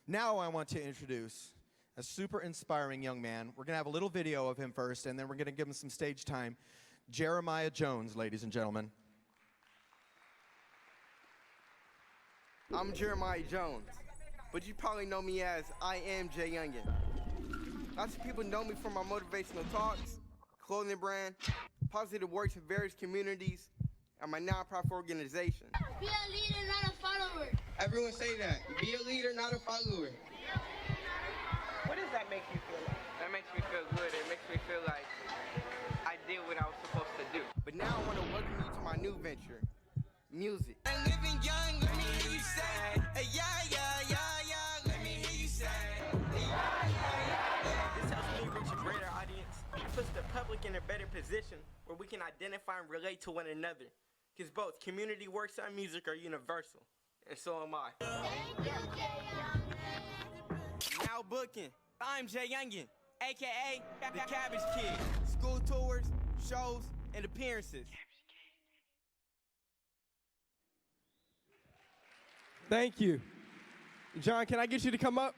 Now I want to introduce a super inspiring young man. We're going to have a little video of him first, and then we're going to give him some stage time. Jeremiah Jones, ladies and gentlemen. I'm Jeremiah Jones, but you probably know me as Iamjyoungin. Lots of people know me from my motivational talks, clothing brand, positive works in various communities, and my nonprofit organization. Be a leader, not a follower. Everyone say that. Be a leader, not a follower. What does that make you feel like? That makes me feel good. It makes me feel like I did what I was supposed to do. But now I want to welcome you to my new venture, music. I'm living young, let me hear you say, hey, yeah, yeah, yeah, yeah, let me hear you say, hey, yeah, yeah, yeah. This helps me reach a greater audience. It puts the public in a better position where we can identify and relate to one another. Because both community works and music are universal. And so am I. Now booking. I'm Iamjyoungin, a.k.a. the Cabbage Kid. School tours, shows, and appearances. Thank you. John, can I get you to come up?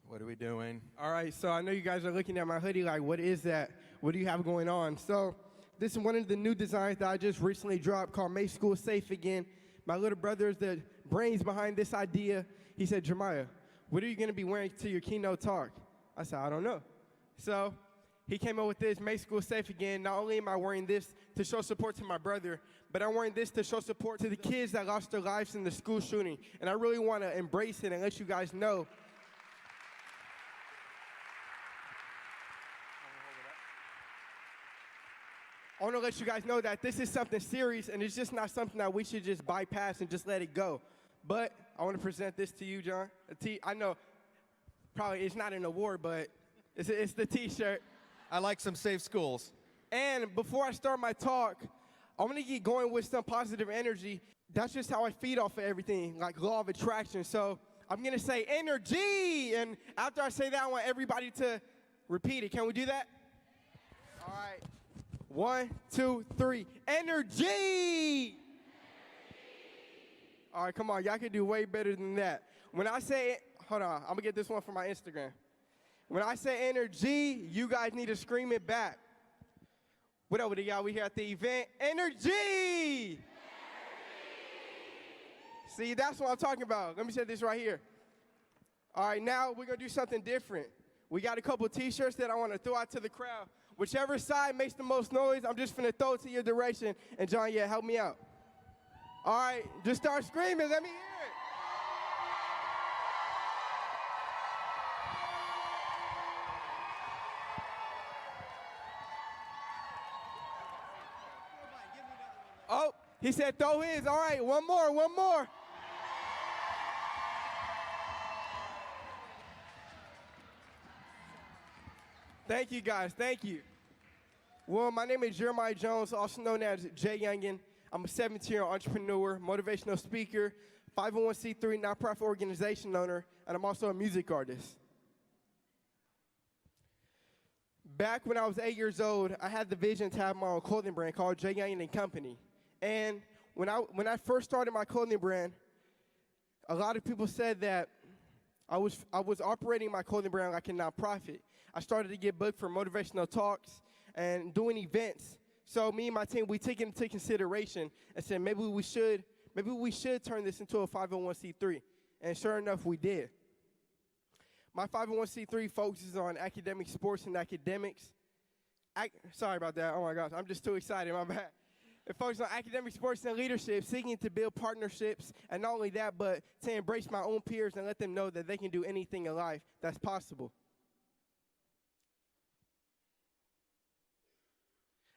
What are we doing? All right, so I know you guys are looking at my hoodie like, what is that? What do you have going on? So this is one of the new designs that I just recently dropped called Make School Safe Again. My little brother is the brains behind this idea. He said, Jeremiah, what are you going to be wearing to your keynote talk? I said, I don't know. So he came up with this, Make School Safe Again. Not only am I wearing this to show support to my brother, but I'm wearing this to show support to the kids that lost their lives in the school shooting. And I really want to embrace it and let you guys know. I want to let you guys know that this is something serious, and it's just not something that we should just bypass and just let it go. But I want to present this to you, John. I know probably it's not an award, but it's the T-shirt. I like some safe schools. And before I start my talk, I'm going to get going with some positive energy. That's just how I feed off of everything, like law of attraction. So I'm going to say energy, and after I say that, I want everybody to repeat it. Can we do that? All right. 1, 2, 3. Energy! All right, come on. Y'all can do way better than that. When I say, hold on. I'm going to get this one from my Instagram. When I say energy, you guys need to scream it back. What up with it, y'all? We here at the event. Energy! See, that's what I'm talking about. Let me say this right here. All right, now we're going to do something different. We got a couple T-shirts that I want to throw out to the crowd. Whichever side makes the most noise, I'm just going to throw it to your direction. And John, yeah, help me out. All right, just start screaming. Let me hear it. Oh, he said throw his. All right, one more. Thank you, guys. Thank you. Well, my name is Jeremiah Jones, also known as Iamjyoungin. I'm a 17-year-old entrepreneur, motivational speaker, 501c3 nonprofit organization owner, and I'm also a music artist. Back when I was 8 years old, I had the vision to have my own clothing brand called Iamjyoungin & Company. And when I first started my clothing brand, a lot of people said that I was operating my clothing brand like a nonprofit. I started to get booked for motivational talks and doing events. So me and my team, we took it into consideration and said maybe we should turn this into a 501c3. And sure enough, we did. My 501c3 focuses on academic sports and academics. Sorry about that. Oh my gosh, I'm just too excited. My bad. It focuses on academic sports and leadership, seeking to build partnerships, and not only that, but to embrace my own peers and let them know that they can do anything in life that's possible.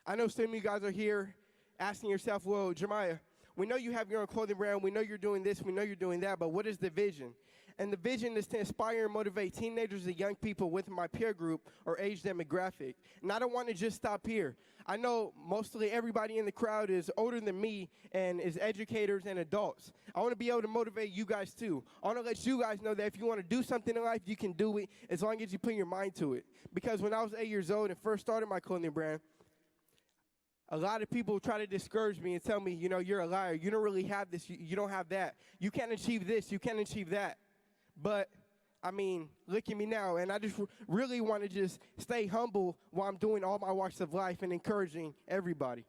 I know some of you guys are here asking yourself, well, Jeremiah, we know you have your own clothing brand, we know you're doing this, we know you're doing that, but what is the vision? And the vision is to inspire and motivate teenagers and young people within my peer group or age demographic. And I don't want to just stop here. I know mostly everybody in the crowd is older than me and is educators and adults. I want to be able to motivate you guys too. I want to let you guys know that if you want to do something in life, you can do it as long as you put your mind to it. Because when I was 8 years old and first started my clothing brand, A lot of people try to discourage me and tell me, you know, you're a liar. You don't really have this. You don't have that. You can't achieve this. You can't achieve that. But, I mean, look at me now. And I just really want to just stay humble while I'm doing all my walks of life and encouraging everybody.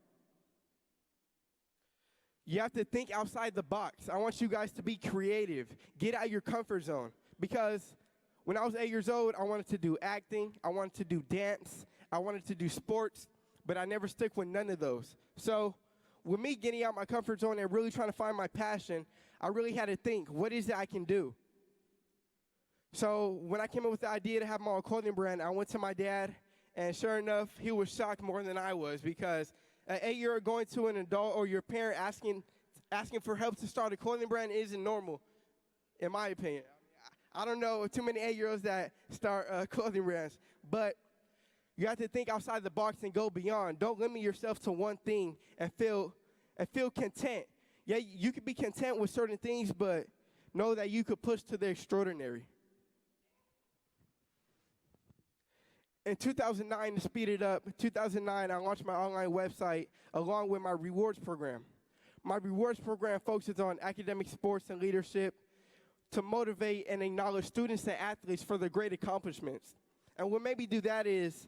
You have to think outside the box. I want you guys to be creative. Get out of your comfort zone. Because when I was 8 years old, I wanted to do acting. I wanted to do dance. I wanted to do sports. But I never stuck with none of those. So with me getting out my comfort zone and really trying to find my passion, I really had to think, what is it I can do? So when I came up with the idea to have my own clothing brand, I went to my dad, and sure enough, he was shocked more than I was, because at 8 going to an adult or your parent asking for help to start a clothing brand isn't normal, in my opinion. I don't know too many 8-year-olds that start clothing brands, but you have to think outside the box and go beyond. Don't limit yourself to one thing and feel content. Yeah, you could be content with certain things, but know that you could push to the extraordinary. In 2009, to speed it up, 2009, I launched my online website along with my rewards program. My rewards program focuses on academic, sports, and leadership to motivate and acknowledge students and athletes for their great accomplishments. And what made me do that is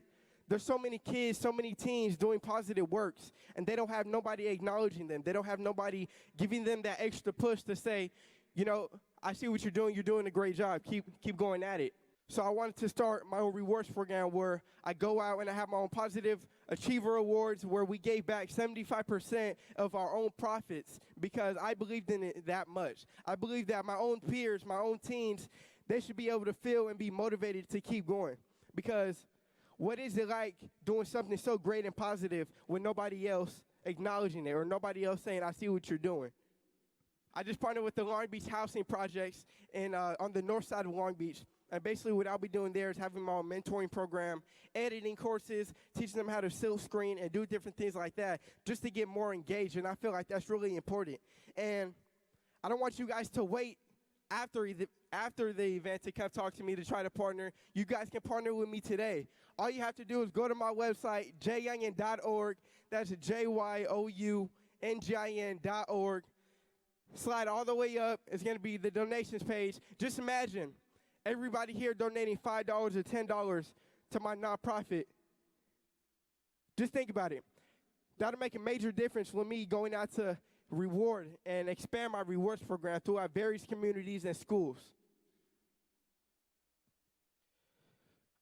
there's so many kids, so many teens doing positive works, and they don't have nobody acknowledging them. They don't have nobody giving them that extra push to say, you know, I see what you're doing a great job, keep going at it. So I wanted to start my own rewards program where I go out and I have my own positive achiever awards where we gave back 75% of our own profits because I believed in it that much. I believe that my own peers, my own teens, they should be able to feel and be motivated to keep going. Because what is it like doing something so great and positive with nobody else acknowledging it or nobody else saying, I see what you're doing? I just partnered with the Long Beach Housing Projects on the north side of Long Beach. And basically what I'll be doing there is having my own mentoring program, editing courses, teaching them how to silk screen and do different things like that just to get more engaged. And I feel like that's really important. And I don't want you guys to wait after the event to come talk to me to try to partner. You guys can partner with me today. All you have to do is go to my website, Iamjyoungin.org. That's JYOUNGIN.org. Slide all the way up. It's going to be the donations page. Just imagine everybody here donating $5 or $10 to my nonprofit. Just think about it. That'll make a major difference with me going out to reward and expand my rewards program throughout various communities and schools.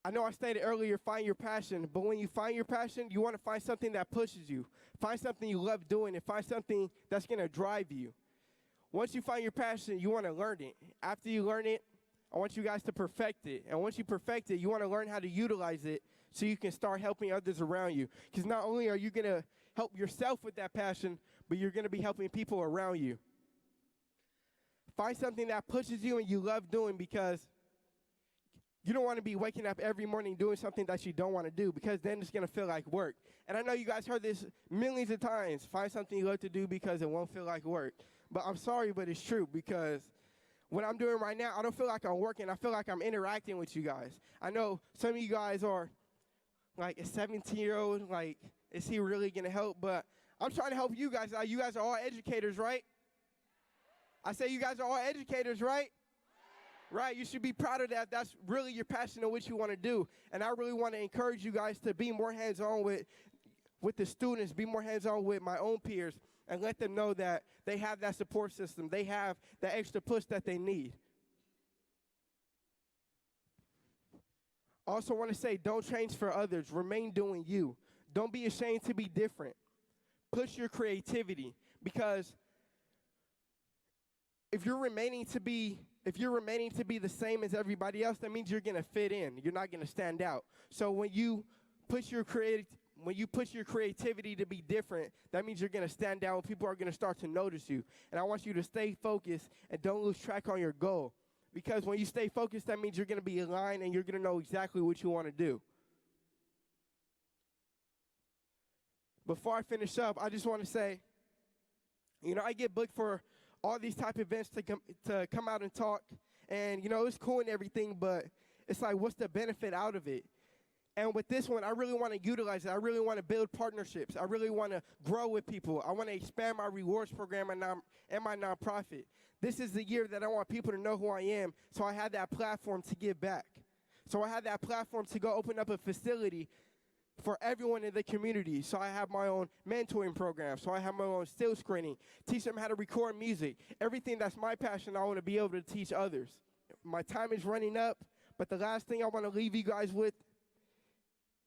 I know I stated earlier, find your passion, but when you find your passion, you want to find something that pushes you. Find something you love doing and find something that's going to drive you. Once you find your passion, you want to learn it. After you learn it, I want you guys to perfect it. And once you perfect it, you want to learn how to utilize it so you can start helping others around you. Because not only are you going to help yourself with that passion, but you're going to be helping people around you. Find something that pushes you and you love doing, because you don't want to be waking up every morning doing something that you don't want to do, because then it's going to feel like work. And I know you guys heard this millions of times. Find something you love to do because it won't feel like work. But I'm sorry, but it's true, because what I'm doing right now, I don't feel like I'm working. I feel like I'm interacting with you guys. I know some of you guys are like a 17-year-old, like, is he really going to help? But I'm trying to help you guys out. You guys are all educators, right? I say you guys are all educators, right? Right, you should be proud of that. That's really your passion and what you want to do. And I really want to encourage you guys to be more hands-on with the students, be more hands-on with my own peers, and let them know that they have that support system. They have the extra push that they need. Also want to say, don't change for others. Remain doing you. Don't be ashamed to be different. Push your creativity, because if you're remaining to be the same as everybody else, that means you're going to fit in. You're not going to stand out. So when you push your creativity to be different, that means you're going to stand out. People are going to start to notice you. And I want you to stay focused and don't lose track on your goal. Because when you stay focused, that means you're going to be aligned and you're going to know exactly what you want to do. Before I finish up, I just want to say, I get booked for all these type of events to come out and talk. And, it's cool and everything, but it's like, what's the benefit out of it? And with this one, I really want to utilize it. I really want to build partnerships. I really want to grow with people. I want to expand my rewards program and my nonprofit. This is the year that I want people to know who I am, so I have that platform to give back. So I have that platform to go open up a facility for everyone in the community. So I have my own mentoring program. So I have my own still screening, teach them how to record music. Everything that's my passion, I want to be able to teach others. My time is running up, but the last thing I want to leave you guys with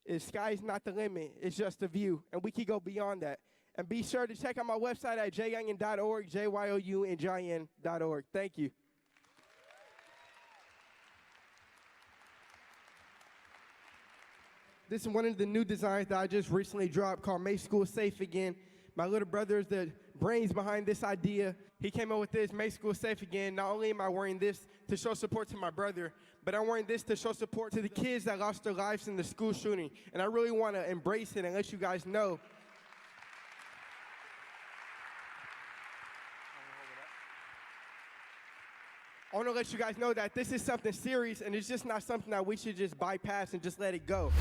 is sky's not the limit. It's just a view, and we can go beyond that. And be sure to check out my website at jyoungin.org, jyoungin.org. Thank you. This is one of the new designs that I just recently dropped called Make School Safe Again. My little brother is the brains behind this idea. He came up with this, Make School Safe Again. Not only am I wearing this to show support to my brother, but I'm wearing this to show support to the kids that lost their lives in the school shooting. And I really want to embrace it and let you guys know. I want to let you guys know that this is something serious, and it's just not something that we should just bypass and just let it go.